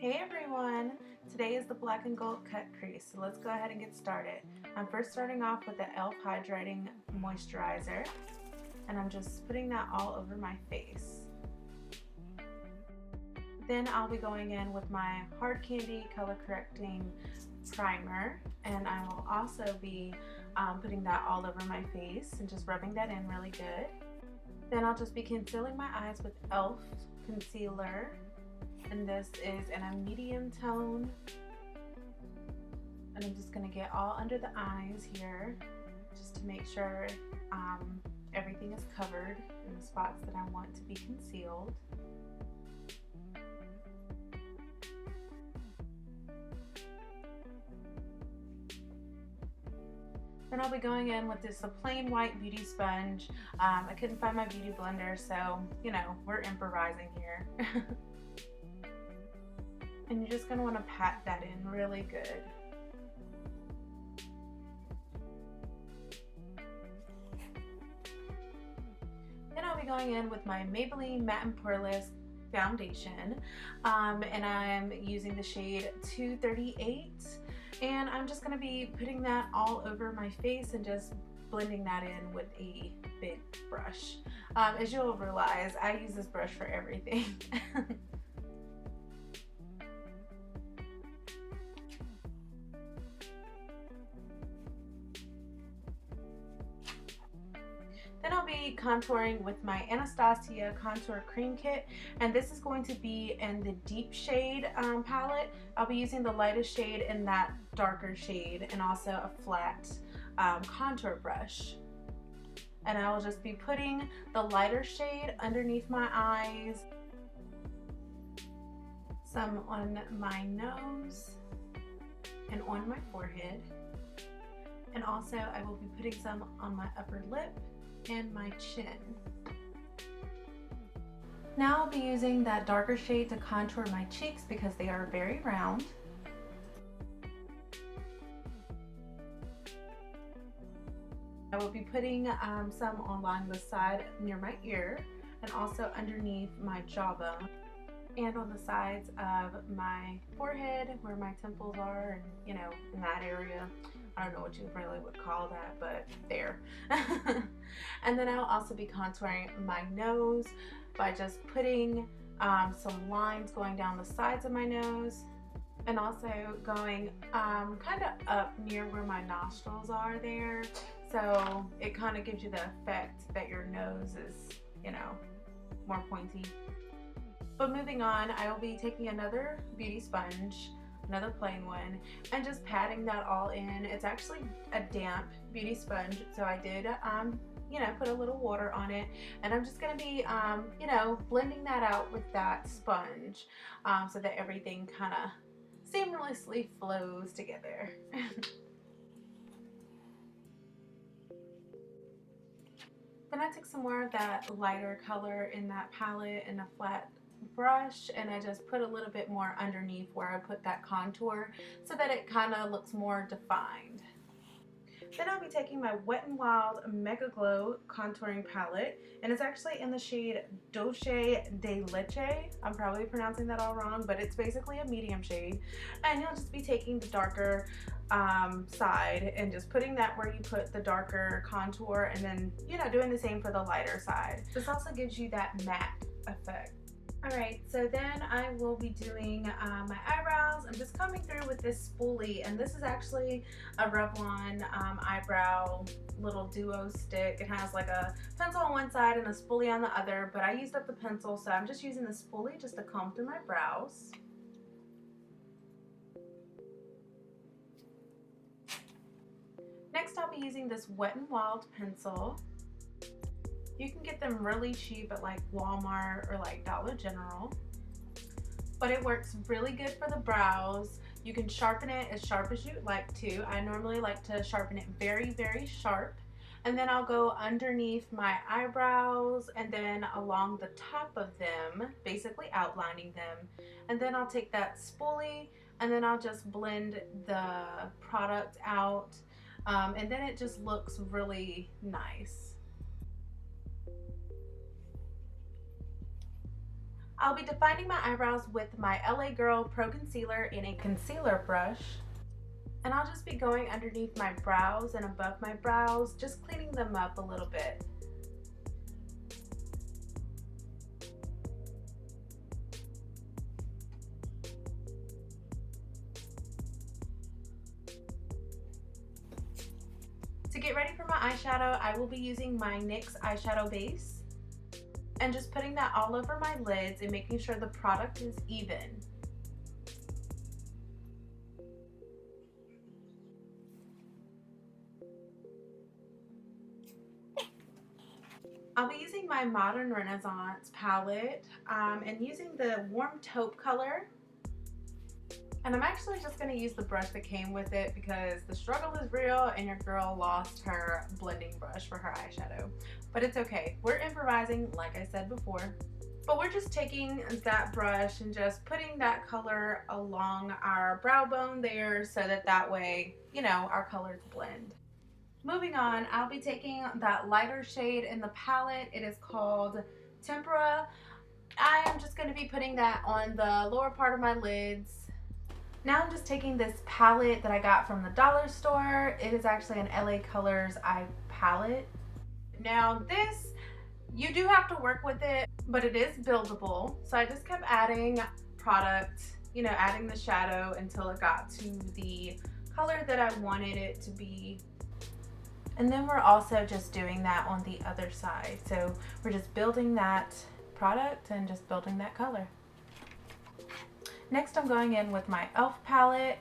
Hey everyone! Today is the Black and Gold Cut Crease, so let's go ahead and get started. I'm first starting off with the e.l.f. Hydrating Moisturizer, and I'm just putting that all over my face. Then I'll be going in with my Hard Candy Color Correcting Primer, and I will also be putting that all over my face and just rubbing that in really good. Then I'll just be concealing my eyes with e.l.f. Concealer. And this is in a medium tone, and I'm just going to get all under the eyes here just to make sure everything is covered in the spots that I want to be concealed. Then I'll be going in with this plain white beauty sponge. I couldn't find my beauty blender, so you know, we're improvising here. And you're just going to want to pat that in really good. Then I'll be going in with my Maybelline Matte and Poreless foundation, and I'm using the shade 238, and I'm just going to be putting that all over my face and just blending that in with a big brush. As you'll realize, I use this brush for everything. Then I'll be contouring with my Anastasia Contour Cream Kit, and this is going to be in the deep shade palette. I'll be using the lightest shade in that darker shade, and also a flat contour brush. And I will just be putting the lighter shade underneath my eyes, some on my nose, and on my forehead. And also I will be putting some on my upper lip and my chin. Now I'll be using that darker shade to contour my cheeks because they are very round. I will be putting some along the side near my ear and also underneath my jawbone and on the sides of my forehead where my temples are, and you know, in that area. I don't know what you really would call that, but there. And then I'll also be contouring my nose by just putting some lines going down the sides of my nose, and also going kind of up near where my nostrils are there. So it kind of gives you the effect that your nose is, you know, more pointy. But moving on, I will be taking another beauty sponge, another plain one, and just patting that all in. It's actually a damp beauty sponge, so I did you know, put a little water on it, and I'm just going to be you know, blending that out with that sponge so that everything kind of seamlessly flows together. Then I took some more of that lighter color in that palette in a flat brush, and I just put a little bit more underneath where I put that contour so that it kind of looks more defined. Then I'll be taking my Wet n Wild Mega Glow contouring palette, and it's actually in the shade Dulce de Leche. I'm probably pronouncing that all wrong, but it's basically a medium shade. And you'll just be taking the darker side and just putting that where you put the darker contour, and then, you know, doing the same for the lighter side. This also gives you that matte effect. Alright, so then I will be doing my eyebrows. I'm just coming through with this spoolie, and this is actually a Revlon eyebrow little duo stick. It has like a pencil on one side and a spoolie on the other, but I used up the pencil, so I'm just using the spoolie just to comb through my brows. Next, I'll be using this Wet n Wild pencil. You can get them really cheap at like Walmart or like Dollar General, but it works really good for the brows. You can sharpen it as sharp as you'd like to. I normally like to sharpen it very, very sharp, and then I'll go underneath my eyebrows and then along the top of them, basically outlining them. And then I'll take that spoolie and then I'll just blend the product out, and then it just looks really nice. I'll be defining my eyebrows with my LA Girl Pro Concealer in a concealer brush. And I'll just be going underneath my brows and above my brows, just cleaning them up a little bit. To get ready for my eyeshadow, I will be using my NYX eyeshadow base and just putting that all over my lids and making sure the product is even. I'll be using my Modern Renaissance palette and using the warm taupe color. And I'm actually just going to use the brush that came with it because the struggle is real and your girl lost her blending brush for her eyeshadow. But it's okay. We're improvising, like I said before. But we're just taking that brush and just putting that color along our brow bone there so that way, you know, our colors blend. Moving on, I'll be taking that lighter shade in the palette. It is called Tempera. I am just going to be putting that on the lower part of my lids. Now I'm just taking this palette that I got from the dollar store. It is actually an LA Colors eye palette. Now this, you do have to work with it, but it is buildable. So I just kept adding product, you know, adding the shadow until it got to the color that I wanted it to be. And then we're also just doing that on the other side. So we're just building that product and just building that color. Next I'm going in with my e.l.f. palette.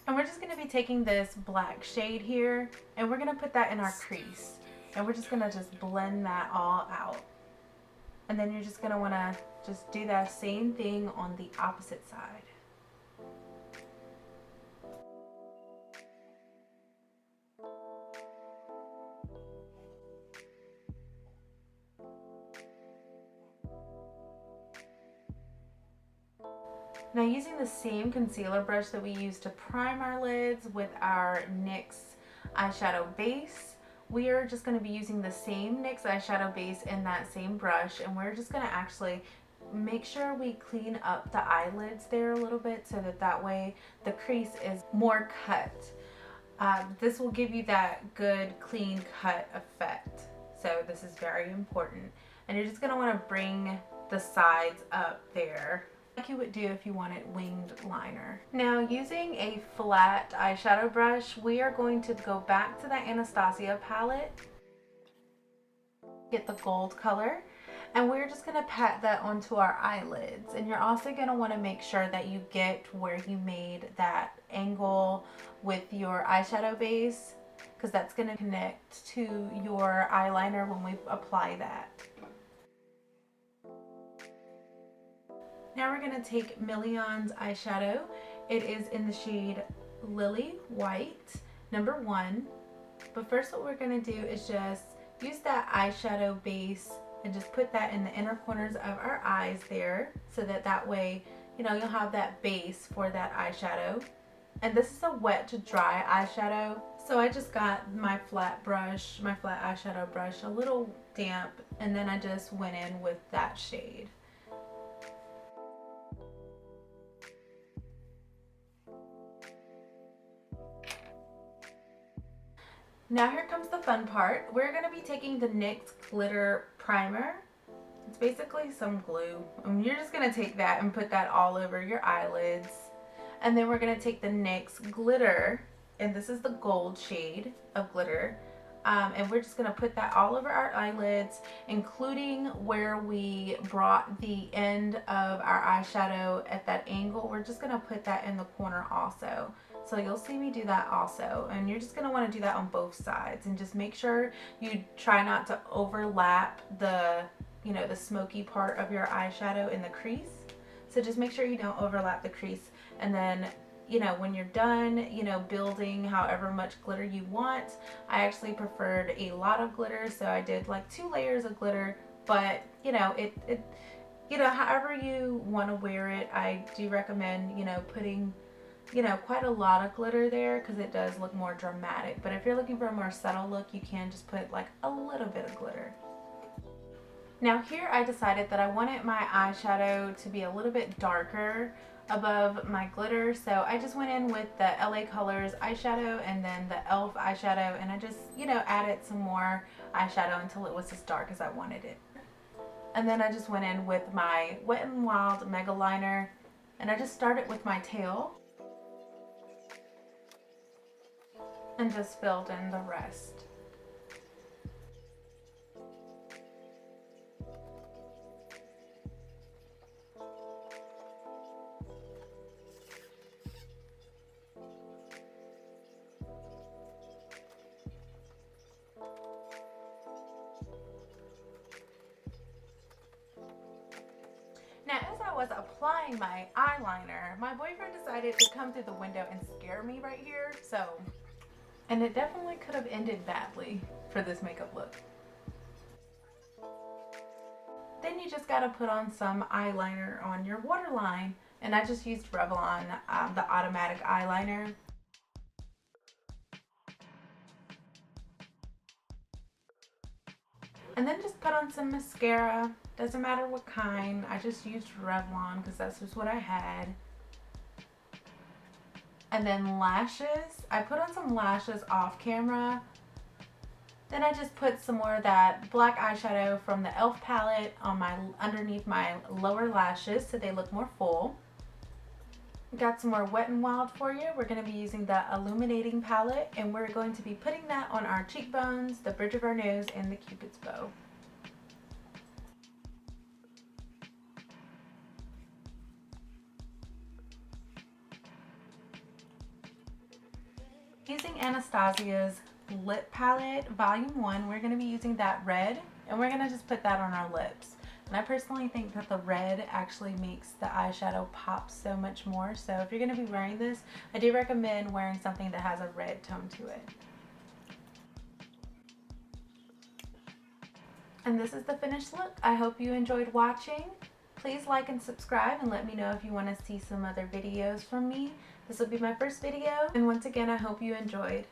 And we're just going to be taking this black shade here and we're going to put that in our crease. And we're just going to just blend that all out. And then you're just going to want to just do that same thing on the opposite side. Now using the same concealer brush that we used to prime our lids with our NYX eyeshadow base, we are just going to be using the same NYX eyeshadow base in that same brush, and we're just going to actually make sure we clean up the eyelids there a little bit so that way the crease is more cut. This will give you that good clean cut effect. So this is very important. And you're just going to want to bring the sides up there, like you would do if you wanted winged liner. Now using a flat eyeshadow brush, we are going to go back to that Anastasia palette, get the gold color, and we're just going to pat that onto our eyelids. And you're also going to want to make sure that you get where you made that angle with your eyeshadow base, because that's going to connect to your eyeliner when we apply that. Now we're going to take Million's eyeshadow. It is in the shade Lily White, number 1. But first what we're going to do is just use that eyeshadow base and just put that in the inner corners of our eyes there so that way, you know, you'll have that base for that eyeshadow. And this is a wet to dry eyeshadow. So I just got my flat eyeshadow brush, a little damp, and then I just went in with that shade. Now here comes the fun part. We're going to be taking the NYX Glitter Primer. It's basically some glue. And you're just going to take that and put that all over your eyelids. And then we're going to take the NYX Glitter, and this is the gold shade of glitter. And we're just going to put that all over our eyelids, including where we brought the end of our eyeshadow at that angle. We're just going to put that in the corner also. So you'll see me do that also, and you're just going to want to do that on both sides, and just make sure you try not to overlap the, you know, the smoky part of your eyeshadow in the crease. So just make sure you don't overlap the crease, and then, you know, when you're done, you know, building however much glitter you want. I actually preferred a lot of glitter, so I did like 2 layers of glitter, but you know, you know, however you want to wear it, I do recommend, you know, putting you know, quite a lot of glitter there because it does look more dramatic. But if you're looking for a more subtle look, you can just put like a little bit of glitter. Now here I decided that I wanted my eyeshadow to be a little bit darker above my glitter, so I just went in with the LA Colors eyeshadow and then the e.l.f. eyeshadow, and I just, you know, added some more eyeshadow until it was as dark as I wanted it. And then I just went in with my Wet n Wild Mega Liner, and I just started with my tail and just filled in the rest. Now, as I was applying my eyeliner, my boyfriend decided to come through the window and scare me right here, and it definitely could have ended badly for this makeup look. Then you just gotta put on some eyeliner on your waterline, and I just used Revlon, the automatic eyeliner. And then just put on some mascara. Doesn't matter what kind. I just used Revlon because that's just what I had. And then lashes. I put on some lashes off camera. Then I just put some more of that black eyeshadow from the e.l.f. palette on underneath my lower lashes so they look more full. Got some more Wet n Wild for you. We're going to be using the Illuminating palette, and we're going to be putting that on our cheekbones, the bridge of our nose, and the Cupid's bow. Using Anastasia's lip palette, volume 1, we're going to be using that red, and we're going to just put that on our lips. And I personally think that the red actually makes the eyeshadow pop so much more. So if you're going to be wearing this, I do recommend wearing something that has a red tone to it. And this is the finished look. I hope you enjoyed watching. Please like and subscribe and let me know if you want to see some other videos from me. This will be my first video, and once again, I hope you enjoyed.